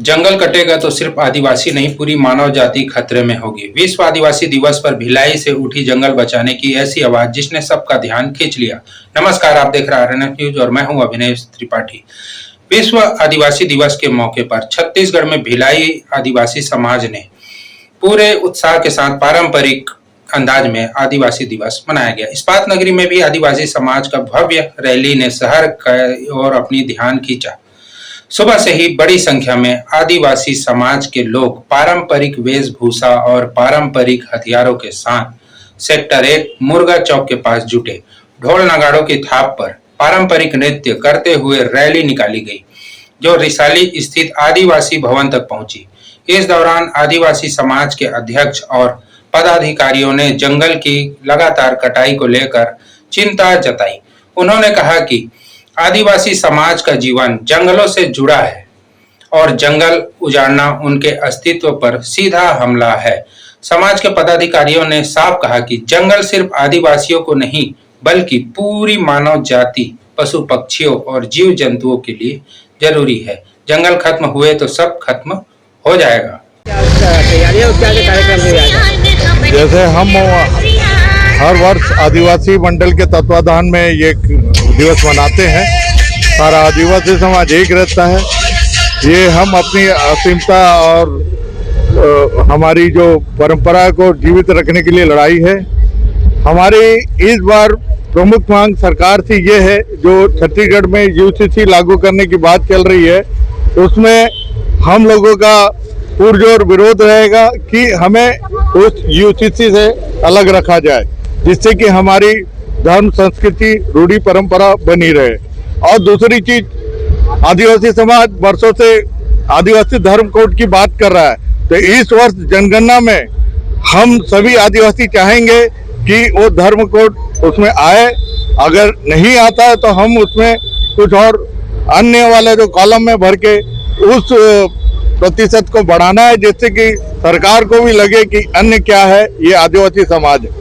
जंगल कटेगा तो सिर्फ आदिवासी नहीं, पूरी मानव जाति खतरे में होगी। विश्व आदिवासी दिवस पर भिलाई से उठी जंगल बचाने की ऐसी आवाज जिसने सबका ध्यान खींच लिया। नमस्कार, आप देख रहे हैं RNF न्यूज और मैं हूं अभिनव त्रिपाठी। विश्व आदिवासी दिवस के मौके पर छत्तीसगढ़ में भिलाई आदिवासी समाज ने पूरे उत्साह के साथ पारंपरिक अंदाज में आदिवासी दिवस मनाया गया। इस्पात नगरी में भी आदिवासी समाज का भव्य रैली ने शहर की ओर अपनी ध्यान खींचा। सुबह से ही बड़ी संख्या में आदिवासी समाज के लोग पारंपरिक वेशभूषा और पारंपरिक हथियारों के साथ सेक्टर 1 मुर्गा चौक के पास जुटे। ढोल नगाड़ों की थाप पर पारंपरिक नृत्य करते हुए रैली निकाली गई, जो रिसाली स्थित आदिवासी भवन तक पहुंची। इस दौरान आदिवासी समाज के अध्यक्ष और पदाधिकारियों ने जंगल की लगातार कटाई को लेकर चिंता जताई। उन्होंने कहा कि आदिवासी समाज का जीवन जंगलों से जुड़ा है और जंगल उजाड़ना उनके अस्तित्व पर सीधा हमला है। समाज के पदाधिकारियों ने साफ कहा कि जंगल सिर्फ आदिवासियों को नहीं बल्कि पूरी मानव जाति, पशु पक्षियों और जीव जंतुओं के लिए जरूरी है। जंगल खत्म हुए तो सब खत्म हो जाएगा। जैसे हम हर वर्ष आदिवासी मंडल के तत्वाधान में ये दिवस मनाते हैं। सारा आदिवासी समाज एक रहता है। ये हम अपनी असीमता और हमारी जो परंपरा को जीवित रखने के लिए लड़ाई है। हमारी इस बार प्रमुख मांग सरकार से ये है, जो छत्तीसगढ़ में यूसीसी लागू करने की बात चल रही है, उसमें हम लोगों का पुरजोर विरोध रहेगा कि हमें उस यूसीसी से अलग रखा जाए, जिससे कि हमारी धर्म, संस्कृति, रूढ़ी, परंपरा बनी रहे। और दूसरी चीज, आदिवासी समाज वर्षों से आदिवासी धर्म कोड की बात कर रहा है, तो इस वर्ष जनगणना में हम सभी आदिवासी चाहेंगे कि वो धर्म कोड उसमें आए। अगर नहीं आता है तो हम उसमें कुछ और अन्य वाले जो कॉलम में भर के उस प्रतिशत को बढ़ाना है, जिससे कि सरकार को भी लगे कि अन्य क्या है, ये आदिवासी समाज है।